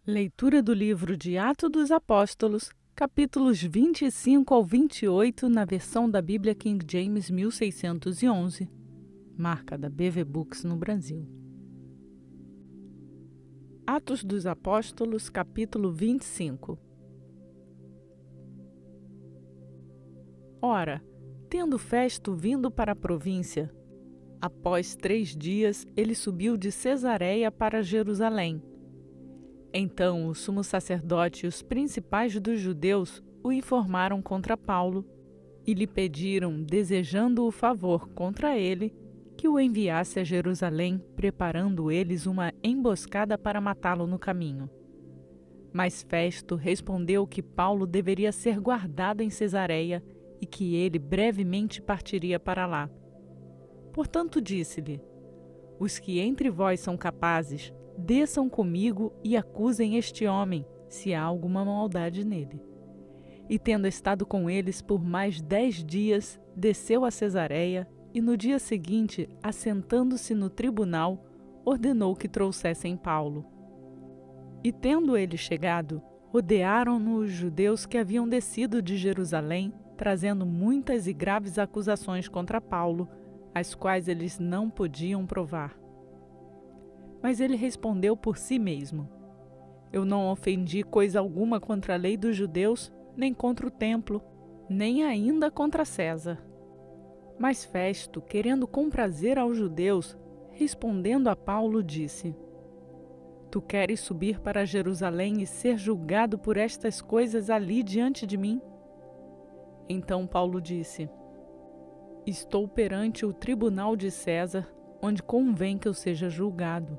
Leitura do livro de Atos dos Apóstolos, capítulos 25 ao 28, na versão da Bíblia King James 1611, marca da BV Books no Brasil. Atos dos Apóstolos, capítulo 25. Ora, tendo Festo vindo para a província, após 3 dias ele subiu de Cesareia para Jerusalém. Então o sumo sacerdote e os principais dos judeus o informaram contra Paulo e lhe pediram, desejando o favor contra ele, que o enviasse a Jerusalém, preparando eles uma emboscada para matá-lo no caminho. Mas Festo respondeu que Paulo deveria ser guardado em Cesareia e que ele brevemente partiria para lá. Portanto disse-lhe: os que entre vós são capazes, desçam comigo e acusem este homem, se há alguma maldade nele. E tendo estado com eles por mais 10 dias, desceu a Cesareia e no dia seguinte, assentando-se no tribunal, ordenou que trouxessem Paulo. E tendo ele chegado, rodearam-no os judeus que haviam descido de Jerusalém, trazendo muitas e graves acusações contra Paulo, as quais eles não podiam provar. Mas ele respondeu por si mesmo: eu não ofendi coisa alguma contra a lei dos judeus, nem contra o templo, nem ainda contra César. Mas Festo, querendo comprazer aos judeus, respondendo a Paulo, disse: tu queres subir para Jerusalém e ser julgado por estas coisas ali diante de mim? Então Paulo disse: estou perante o tribunal de César, onde convém que eu seja julgado.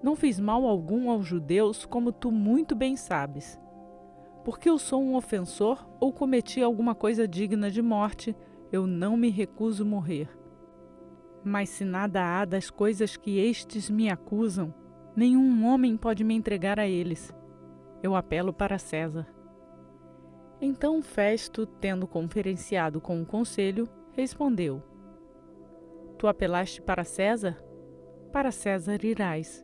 Não fiz mal algum aos judeus, como tu muito bem sabes. Porque eu sou um ofensor ou cometi alguma coisa digna de morte, eu não me recuso morrer. Mas se nada há das coisas que estes me acusam, nenhum homem pode me entregar a eles. Eu apelo para César. Então Festo, tendo conferenciado com o conselho, respondeu: tu apelaste para César? Para César irás.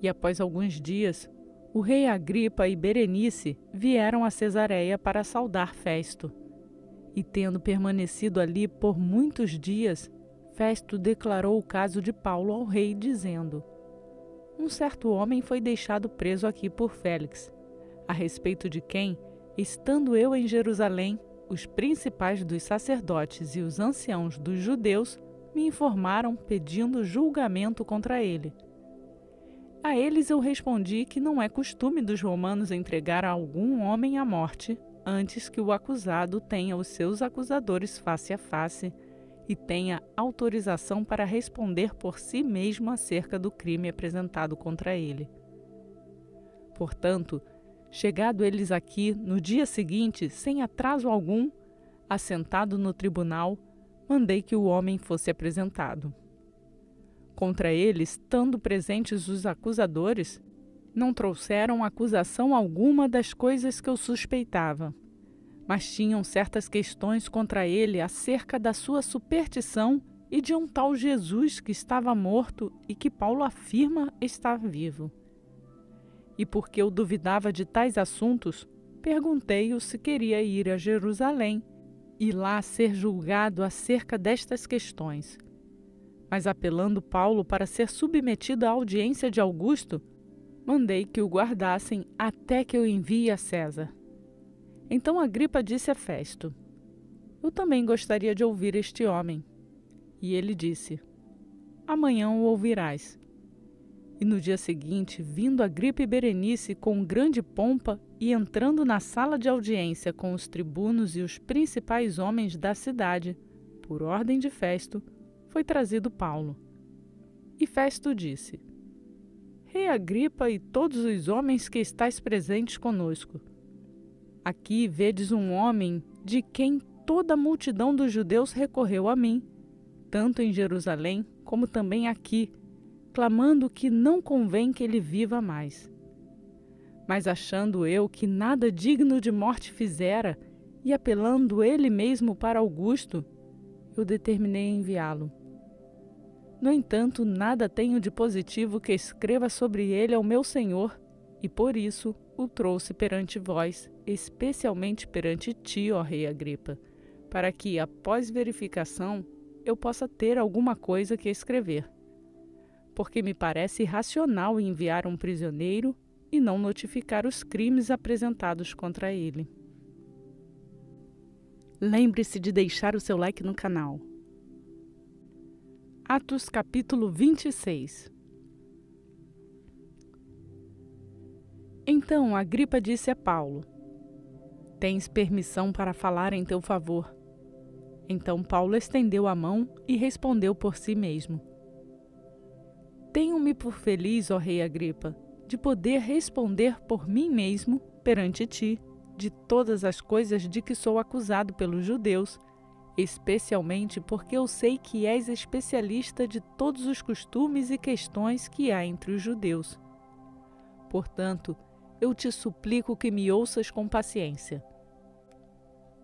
E após alguns dias, o rei Agripa e Berenice vieram a Cesareia para saudar Festo. E tendo permanecido ali por muitos dias, Festo declarou o caso de Paulo ao rei, dizendo: um certo homem foi deixado preso aqui por Félix, a respeito de quem, estando eu em Jerusalém, os principais dos sacerdotes e os anciãos dos judeus me informaram pedindo julgamento contra ele. A eles eu respondi que não é costume dos romanos entregar a algum homem à morte antes que o acusado tenha os seus acusadores face a face e tenha autorização para responder por si mesmo acerca do crime apresentado contra ele. Portanto, chegado eles aqui, no dia seguinte, sem atraso algum, assentado no tribunal, mandei que o homem fosse apresentado. Contra ele, estando presentes os acusadores, não trouxeram acusação alguma das coisas que eu suspeitava, mas tinham certas questões contra ele acerca da sua superstição e de um tal Jesus que estava morto e que Paulo afirma estar vivo. E porque eu duvidava de tais assuntos, perguntei-o se queria ir a Jerusalém e lá ser julgado acerca destas questões. Mas apelando Paulo para ser submetido à audiência de Augusto, mandei que o guardassem até que eu envie a César. Então Agripa disse a Festo: eu também gostaria de ouvir este homem. E ele disse: amanhã o ouvirás. E no dia seguinte, vindo Agripa e Berenice com grande pompa e entrando na sala de audiência com os tribunos e os principais homens da cidade, por ordem de Festo, foi trazido Paulo. E Festo disse: rei Agripa e todos os homens que estáis presentes conosco, aqui vedes um homem de quem toda a multidão dos judeus recorreu a mim, tanto em Jerusalém como também aqui, clamando que não convém que ele viva mais. Mas achando eu que nada digno de morte fizera, e apelando ele mesmo para Augusto, eu determinei enviá-lo. No entanto, nada tenho de positivo que escreva sobre ele ao meu senhor, e por isso o trouxe perante vós, especialmente perante ti, ó rei Agripa, para que, após verificação, eu possa ter alguma coisa que escrever. Porque me parece irracional enviar um prisioneiro e não notificar os crimes apresentados contra ele. Lembre-se de deixar o seu like no canal. Atos capítulo 26. Então Agripa disse a Paulo: Tens permissão para falar em teu favor. Então Paulo estendeu a mão e respondeu por si mesmo: Tenho-me por feliz, ó rei Agripa, de poder responder por mim mesmo perante ti de todas as coisas de que sou acusado pelos judeus, especialmente porque eu sei que és especialista de todos os costumes e questões que há entre os judeus. Portanto, eu te suplico que me ouças com paciência.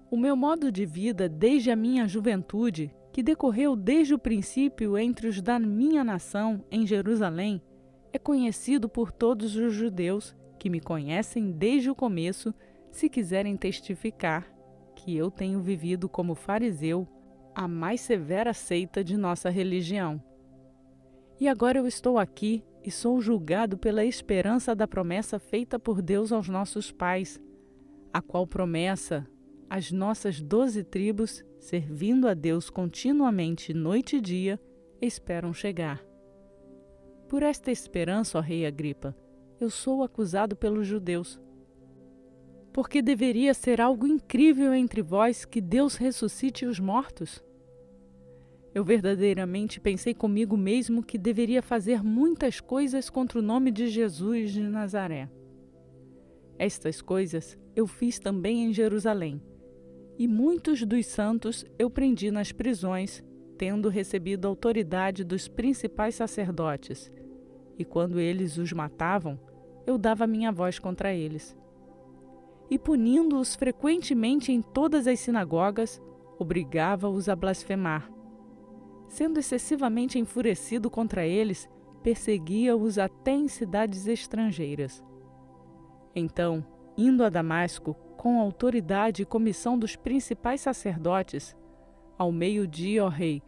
O meu modo de vida desde a minha juventude, que decorreu desde o princípio entre os da minha nação em Jerusalém, é conhecido por todos os judeus que me conhecem desde o começo, se quiserem testificar que eu tenho vivido como fariseu a mais severa seita de nossa religião. E agora eu estou aqui e sou julgado pela esperança da promessa feita por Deus aos nossos pais, a qual promessa as nossas 12 tribos, servindo a Deus continuamente noite e dia, esperam chegar. Por esta esperança, ó rei Agripa, eu sou acusado pelos judeus. Porque deveria ser algo incrível entre vós que Deus ressuscite os mortos? Eu verdadeiramente pensei comigo mesmo que deveria fazer muitas coisas contra o nome de Jesus de Nazaré. Estas coisas eu fiz também em Jerusalém, e muitos dos santos eu prendi nas prisões, tendo recebido autoridade dos principais sacerdotes, e quando eles os matavam, eu dava minha voz contra eles. E punindo-os frequentemente em todas as sinagogas, obrigava-os a blasfemar. Sendo excessivamente enfurecido contra eles, perseguia-os até em cidades estrangeiras. Então, indo a Damasco, com a autoridade e comissão dos principais sacerdotes, ao meio-dia, ó rei,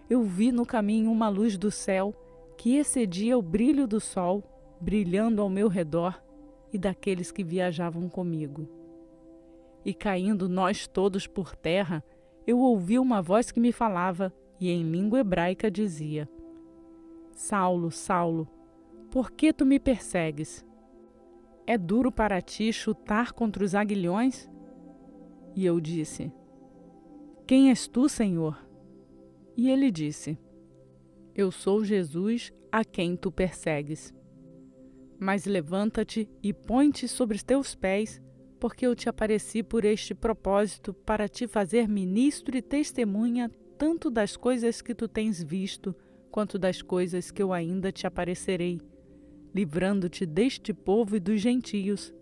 eu vi no caminho uma luz do céu que excedia o brilho do sol, brilhando ao meu redor e daqueles que viajavam comigo. E caindo nós todos por terra, eu ouvi uma voz que me falava, e em língua hebraica dizia: Saulo, Saulo, por que tu me persegues? É duro para ti chutar contra os aguilhões? E eu disse: Quem és tu, Senhor? E ele disse: Eu sou Jesus, a quem tu persegues. Mas levanta-te e põe-te sobre os teus pés, porque eu te apareci por este propósito, para te fazer ministro e testemunha tanto das coisas que tu tens visto, quanto das coisas que eu ainda te aparecerei, livrando-te deste povo e dos gentios,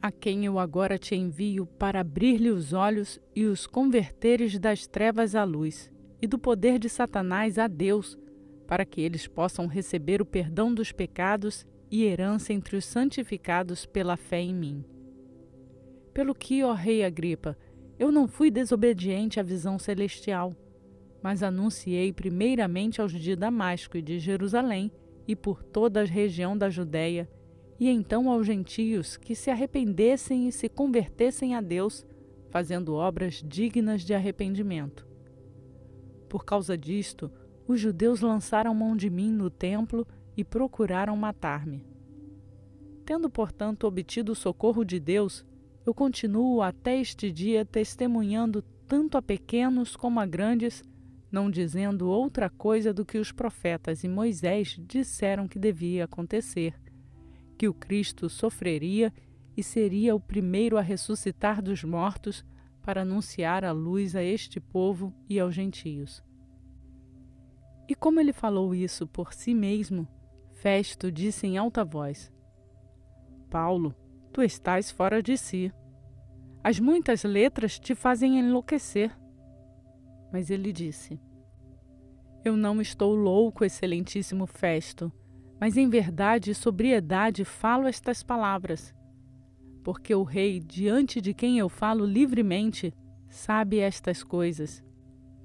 a quem eu agora te envio para abrir-lhe os olhos e os converteres das trevas à luz, e do poder de Satanás a Deus, para que eles possam receber o perdão dos pecados e herança entre os santificados pela fé em mim. Pelo que, ó rei Agripa, eu não fui desobediente à visão celestial, mas anunciei primeiramente aos de Damasco e de Jerusalém e por toda a região da Judéia, e então aos gentios que se arrependessem e se convertessem a Deus, fazendo obras dignas de arrependimento. Por causa disto, os judeus lançaram mão de mim no templo e procuraram matar-me. Tendo, portanto, obtido o socorro de Deus, eu continuo até este dia testemunhando tanto a pequenos como a grandes, não dizendo outra coisa do que os profetas e Moisés disseram que devia acontecer, que o Cristo sofreria e seria o primeiro a ressuscitar dos mortos para anunciar a luz a este povo e aos gentios. E como ele falou isso por si mesmo, Festo disse em alta voz: Paulo, tu estás fora de si. As muitas letras te fazem enlouquecer. Mas ele disse: Eu não estou louco, excelentíssimo Festo. Mas em verdade e sobriedade falo estas palavras, porque o rei, diante de quem eu falo livremente, sabe estas coisas,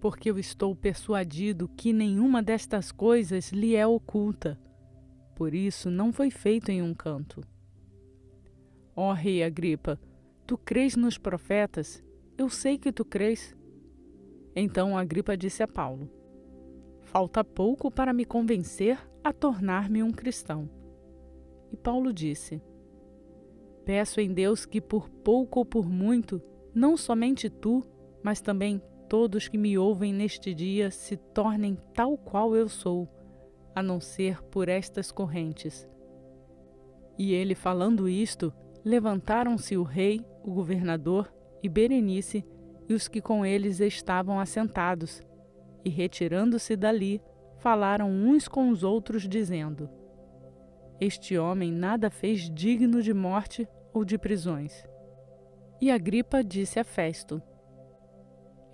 porque eu estou persuadido que nenhuma destas coisas lhe é oculta. Por isso não foi feito em um canto. Ó rei Agripa, tu crês nos profetas? Eu sei que tu crês. Então Agripa disse a Paulo: falta pouco para me convencer a tornar-me um cristão. E Paulo disse: peço em Deus que por pouco ou por muito, não somente tu, mas também todos que me ouvem neste dia se tornem tal qual eu sou, a não ser por estas correntes. E ele, falando isto, levantaram-se o rei, o governador e Berenice e os que com eles estavam assentados, e retirando-se dali, falaram uns com os outros, dizendo: este homem nada fez digno de morte ou de prisões. E Agripa disse a Festo: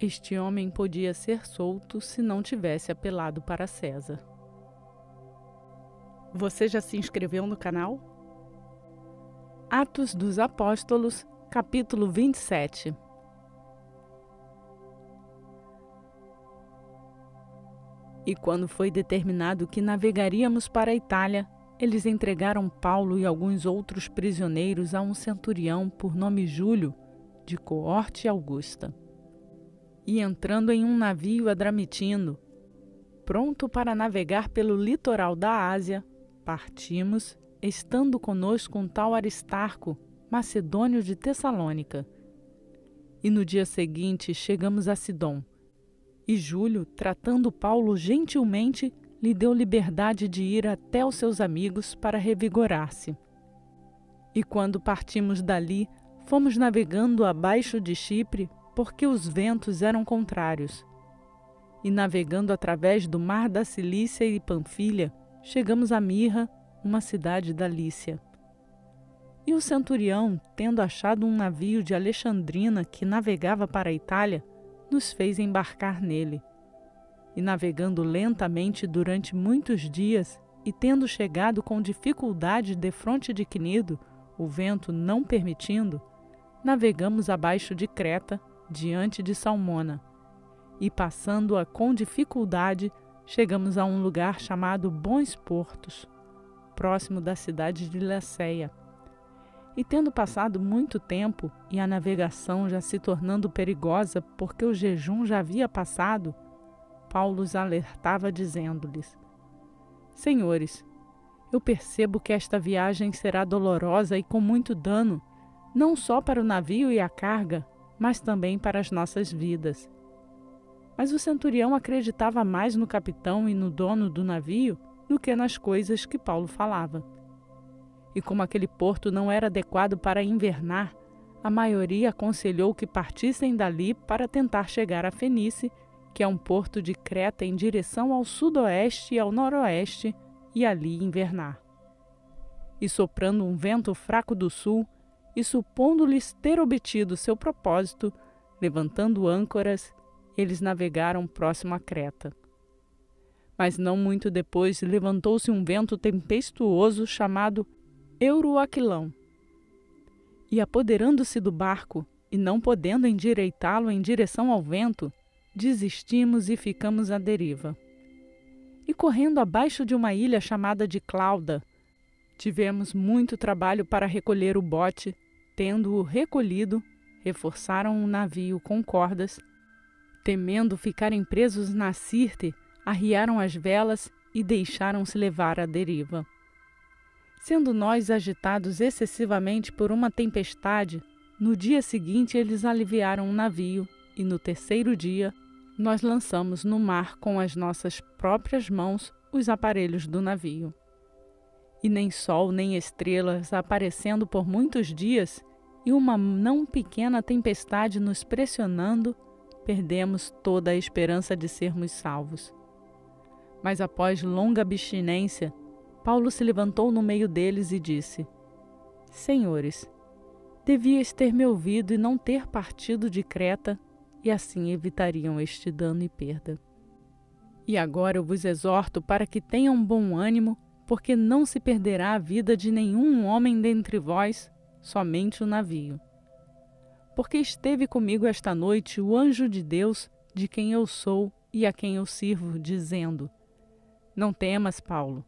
este homem podia ser solto se não tivesse apelado para César. Você já se inscreveu no canal? Atos dos Apóstolos, capítulo 27. E quando foi determinado que navegaríamos para a Itália, eles entregaram Paulo e alguns outros prisioneiros a um centurião por nome Júlio, de coorte Augusta. E entrando em um navio adramitino, pronto para navegar pelo litoral da Ásia, partimos, estando conosco um tal Aristarco, macedônio de Tessalônica. E no dia seguinte chegamos a Sidom. E Júlio, tratando Paulo gentilmente, lhe deu liberdade de ir até os seus amigos para revigorar-se. E quando partimos dali, fomos navegando abaixo de Chipre, porque os ventos eram contrários. E navegando através do mar da Cilícia e Panfilha, chegamos a Mirra, uma cidade da Lícia. E o centurião, tendo achado um navio de Alexandrina que navegava para a Itália, nos fez embarcar nele. E navegando lentamente durante muitos dias, e tendo chegado com dificuldade defronte de Cnido, o vento não permitindo, navegamos abaixo de Creta, diante de Salmona. E passando-a com dificuldade, chegamos a um lugar chamado Bons Portos, próximo da cidade de Laceia. E tendo passado muito tempo, e a navegação já se tornando perigosa, porque o jejum já havia passado, Paulo os alertava, dizendo-lhes: senhores, eu percebo que esta viagem será dolorosa e com muito dano, não só para o navio e a carga, mas também para as nossas vidas. Mas o centurião acreditava mais no capitão e no dono do navio do que nas coisas que Paulo falava. E como aquele porto não era adequado para invernar, a maioria aconselhou que partissem dali para tentar chegar a Fenice, que é um porto de Creta em direção ao sudoeste e ao noroeste, e ali invernar. E soprando um vento fraco do sul, e supondo-lhes ter obtido seu propósito, levantando âncoras, eles navegaram próximo a Creta. Mas não muito depois levantou-se um vento tempestuoso chamado Euroaquilão. E apoderando-se do barco, e não podendo endireitá-lo em direção ao vento, desistimos e ficamos à deriva. E correndo abaixo de uma ilha chamada de Clauda, tivemos muito trabalho para recolher o bote. Tendo-o recolhido, reforçaram o navio com cordas. Temendo ficarem presos na Sirte, arriaram as velas e deixaram-se levar à deriva. Sendo nós agitados excessivamente por uma tempestade, no dia seguinte eles aliviaram o navio, e no terceiro dia nós lançamos no mar com as nossas próprias mãos os aparelhos do navio. E nem sol nem estrelas aparecendo por muitos dias, e uma não pequena tempestade nos pressionando, perdemos toda a esperança de sermos salvos. Mas após longa abstinência, Paulo se levantou no meio deles e disse: senhores, devíeis ter me ouvido e não ter partido de Creta, e assim evitariam este dano e perda. E agora eu vos exorto para que tenham bom ânimo, porque não se perderá a vida de nenhum homem dentre vós, somente o navio. Porque esteve comigo esta noite o anjo de Deus, de quem eu sou e a quem eu sirvo, dizendo: Não temas, Paulo.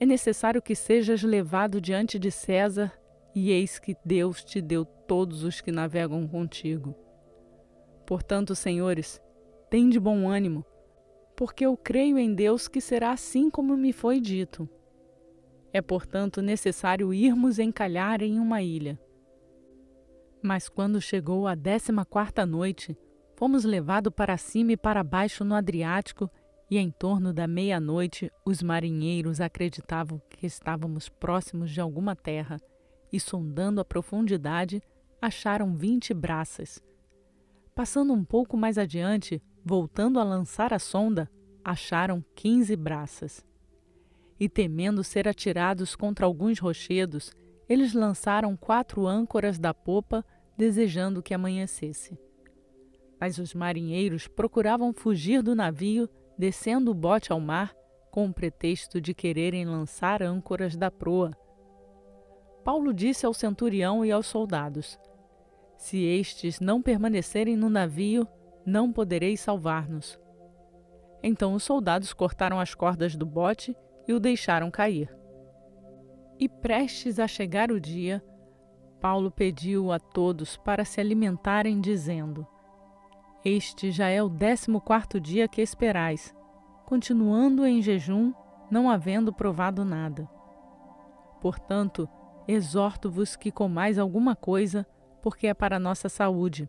É necessário que sejas levado diante de César, e eis que Deus te deu todos os que navegam contigo. Portanto, senhores, tende bom ânimo, porque eu creio em Deus que será assim como me foi dito. É, portanto, necessário irmos encalhar em uma ilha. Mas quando chegou a 14ª noite, fomos levados para cima e para baixo no Adriático, e em torno da meia-noite os marinheiros acreditavam que estávamos próximos de alguma terra, e sondando a profundidade, acharam 20 braças. Passando um pouco mais adiante, voltando a lançar a sonda, acharam 15 braças. E temendo ser atirados contra alguns rochedos, eles lançaram 4 âncoras da popa, desejando que amanhecesse. Mas os marinheiros procuravam fugir do navio, descendo o bote ao mar, com o pretexto de quererem lançar âncoras da proa. Paulo disse ao centurião e aos soldados: Se estes não permanecerem no navio, não podereis salvar-nos. Então os soldados cortaram as cordas do bote e o deixaram cair. E prestes a chegar o dia, Paulo pediu a todos para se alimentarem, dizendo: Este já é o 14º dia que esperais, continuando em jejum, não havendo provado nada. Portanto, exorto-vos que comais alguma coisa, porque é para a nossa saúde.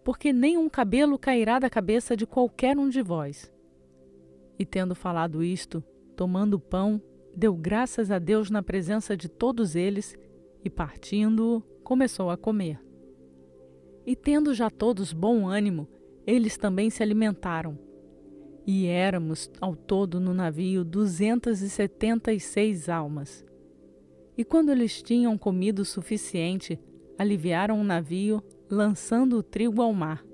Porque nem um cabelo cairá da cabeça de qualquer um de vós. E tendo falado isto, tomando o pão, deu graças a Deus na presença de todos eles, e partindo-o, começou a comer. E tendo já todos bom ânimo, eles também se alimentaram. E éramos, ao todo no navio, 276 almas. E quando eles tinham comido o suficiente, aliviaram o navio, lançando o trigo ao mar.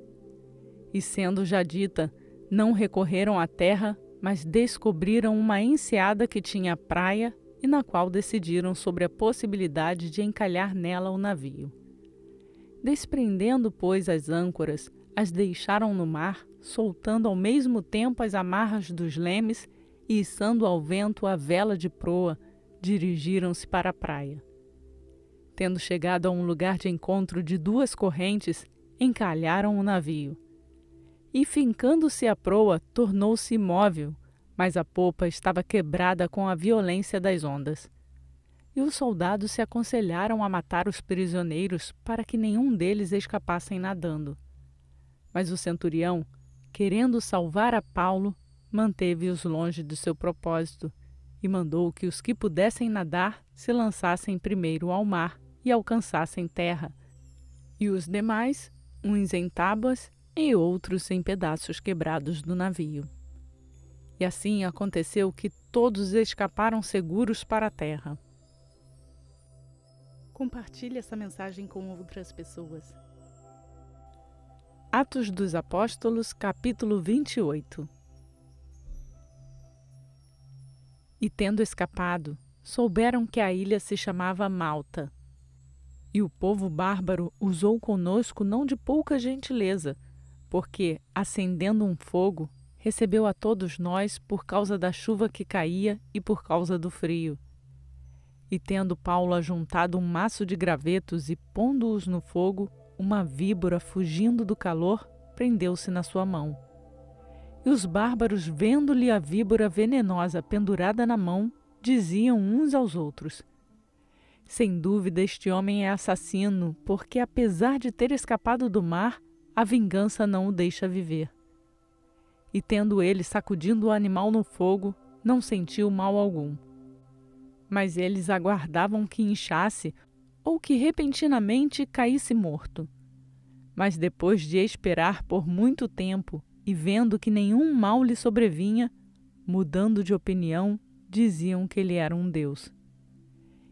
E sendo já dita, não recorreram à terra, mas descobriram uma enseada que tinha praia e na qual decidiram sobre a possibilidade de encalhar nela o navio. Desprendendo, pois, as âncoras, as deixaram no mar, soltando ao mesmo tempo as amarras dos lemes e içando ao vento a vela de proa, dirigiram-se para a praia. Tendo chegado a um lugar de encontro de 2 correntes, encalharam o navio. E fincando-se a proa, tornou-se imóvel, mas a popa estava quebrada com a violência das ondas. E os soldados se aconselharam a matar os prisioneiros para que nenhum deles escapassem nadando. Mas o centurião, querendo salvar a Paulo, manteve-os longe do seu propósito e mandou que os que pudessem nadar se lançassem primeiro ao mar e alcançassem terra, e os demais, uns em tábuas e outros em pedaços quebrados do navio. E assim aconteceu que todos escaparam seguros para a terra. Compartilhe essa mensagem com outras pessoas. Atos dos Apóstolos, capítulo 28. E tendo escapado, souberam que a ilha se chamava Malta. E o povo bárbaro usou conosco não de pouca gentileza, porque, acendendo um fogo, recebeu a todos nós por causa da chuva que caía e por causa do frio. E tendo Paulo ajuntado um maço de gravetos e pondo-os no fogo, uma víbora, fugindo do calor, prendeu-se na sua mão. E os bárbaros, vendo-lhe a víbora venenosa pendurada na mão, diziam uns aos outros: Sem dúvida este homem é assassino, porque apesar de ter escapado do mar, a vingança não o deixa viver. E tendo ele sacudindo o animal no fogo, não sentiu mal algum. Mas eles aguardavam que inchasse ou que repentinamente caísse morto. Mas depois de esperar por muito tempo e vendo que nenhum mal lhe sobrevinha, mudando de opinião, diziam que ele era um deus.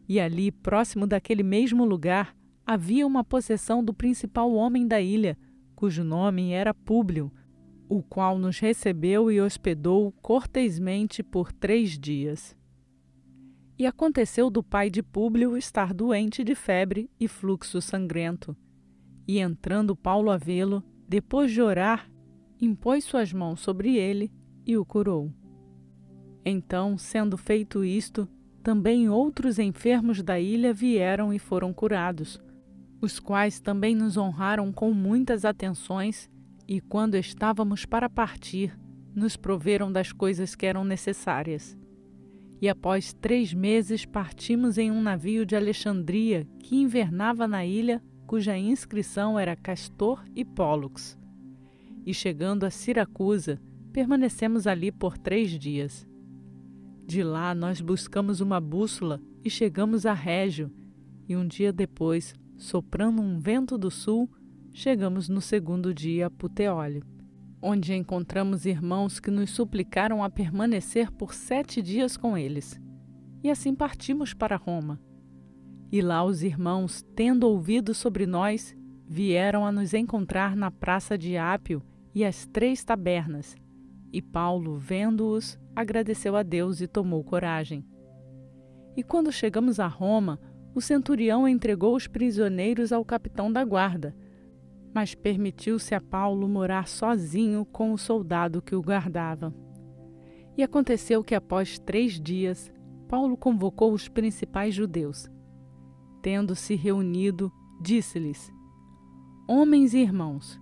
E ali, próximo daquele mesmo lugar, havia uma possessão do principal homem da ilha, cujo nome era Públio, o qual nos recebeu e hospedou cortesmente por 3 dias. E aconteceu do pai de Públio estar doente de febre e fluxo sangrento. E entrando Paulo a vê-lo, depois de orar, impôs suas mãos sobre ele e o curou. Então, sendo feito isto, também outros enfermos da ilha vieram e foram curados, os quais também nos honraram com muitas atenções, e quando estávamos para partir, nos proveram das coisas que eram necessárias. E após 3 meses partimos em um navio de Alexandria, que invernava na ilha, cuja inscrição era Castor e Pólux. E chegando a Siracusa, permanecemos ali por 3 dias. De lá nós buscamos uma bússola e chegamos a Régio, e um dia depois, soprando um vento do sul, chegamos no 2º dia a Puteoli, onde encontramos irmãos que nos suplicaram a permanecer por 7 dias com eles. E assim partimos para Roma. E lá os irmãos, tendo ouvido sobre nós, vieram a nos encontrar na praça de Ápio e às 3 tabernas. E Paulo, vendo-os, agradeceu a Deus e tomou coragem. E quando chegamos a Roma, o centurião entregou os prisioneiros ao capitão da guarda, mas permitiu-se a Paulo morar sozinho com o soldado que o guardava. E aconteceu que após 3 dias, Paulo convocou os principais judeus. Tendo-se reunido, disse-lhes: Homens e irmãos,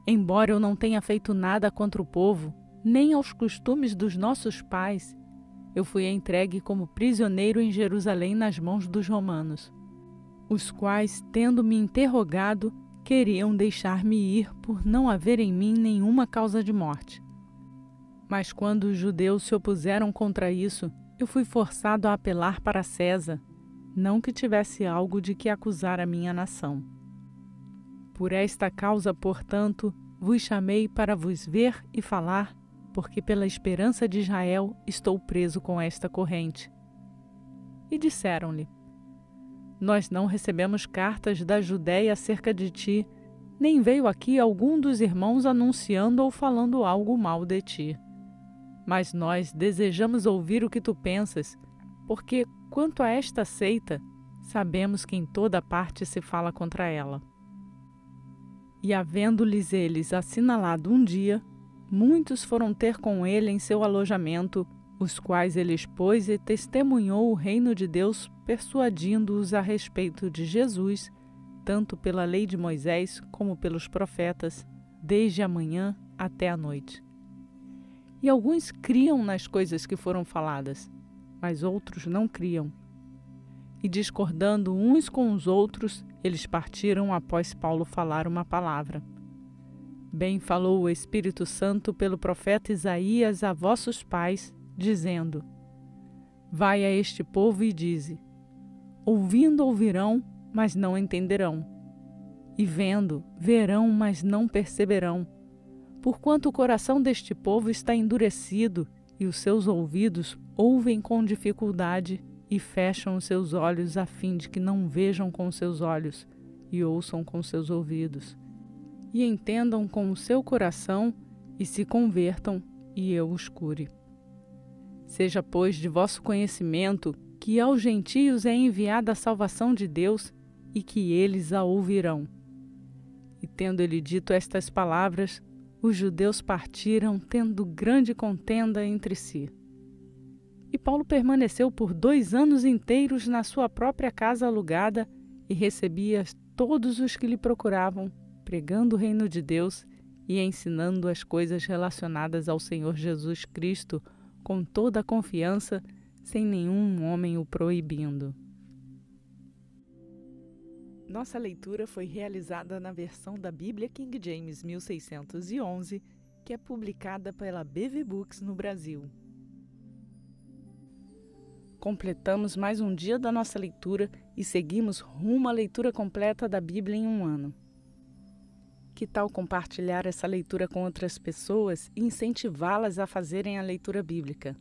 embora eu não tenha feito nada contra o povo, nem aos costumes dos nossos pais, eu fui entregue como prisioneiro em Jerusalém nas mãos dos romanos, os quais, tendo me interrogado, queriam deixar-me ir por não haver em mim nenhuma causa de morte. Mas quando os judeus se opuseram contra isso, eu fui forçado a apelar para César, não que tivesse algo de que acusar a minha nação. Por esta causa, portanto, vos chamei para vos ver e falar, porque pela esperança de Israel estou preso com esta corrente. E disseram-lhe: Nós não recebemos cartas da Judéia acerca de ti, nem veio aqui algum dos irmãos anunciando ou falando algo mal de ti. Mas nós desejamos ouvir o que tu pensas, porque, quanto a esta seita, sabemos que em toda parte se fala contra ela. E havendo-lhes eles assinalado um dia, muitos foram ter com ele em seu alojamento, os quais ele expôs e testemunhou o reino de Deus, persuadindo-os a respeito de Jesus, tanto pela lei de Moisés como pelos profetas, desde a manhã até a noite. E alguns criam nas coisas que foram faladas, mas outros não criam. E discordando uns com os outros, eles partiram após Paulo falar uma palavra. Bem falou o Espírito Santo pelo profeta Isaías a vossos pais, dizendo: Vai a este povo e dize: Ouvindo ouvirão, mas não entenderão. E vendo, verão, mas não perceberão. Porquanto o coração deste povo está endurecido, e os seus ouvidos ouvem com dificuldade, e fecham os seus olhos a fim de que não vejam com seus olhos, e ouçam com seus ouvidos, e entendam com o seu coração, e se convertam, e eu os cure. Seja, pois, de vosso conhecimento que aos gentios é enviada a salvação de Deus, e que eles a ouvirão. E tendo ele dito estas palavras, os judeus partiram, tendo grande contenda entre si. E Paulo permaneceu por 2 anos inteiros na sua própria casa alugada e recebia todos os que lhe procuravam, pregando o reino de Deus e ensinando as coisas relacionadas ao Senhor Jesus Cristo com toda a confiança, sem nenhum homem o proibindo. Nossa leitura foi realizada na versão da Bíblia King James 1611, que é publicada pela BV Books no Brasil. Completamos mais um dia da nossa leitura e seguimos rumo à leitura completa da Bíblia em um ano. Que tal compartilhar essa leitura com outras pessoas e incentivá-las a fazerem a leitura bíblica?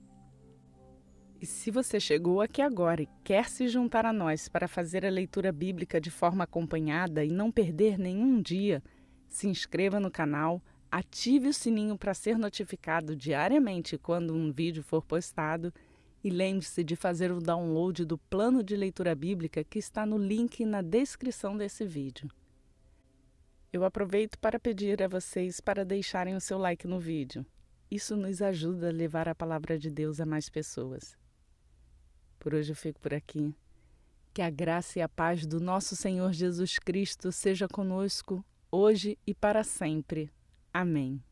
E se você chegou aqui agora e quer se juntar a nós para fazer a leitura bíblica de forma acompanhada e não perder nenhum dia, se inscreva no canal, ative o sininho para ser notificado diariamente quando um vídeo for postado E lembre-se de fazer o download do plano de leitura bíblica que está no link na descrição desse vídeo. Eu aproveito para pedir a vocês para deixarem o seu like no vídeo. Isso nos ajuda a levar a palavra de Deus a mais pessoas. Por hoje eu fico por aqui. Que a graça e a paz do nosso Senhor Jesus Cristo seja conosco, hoje e para sempre. Amém.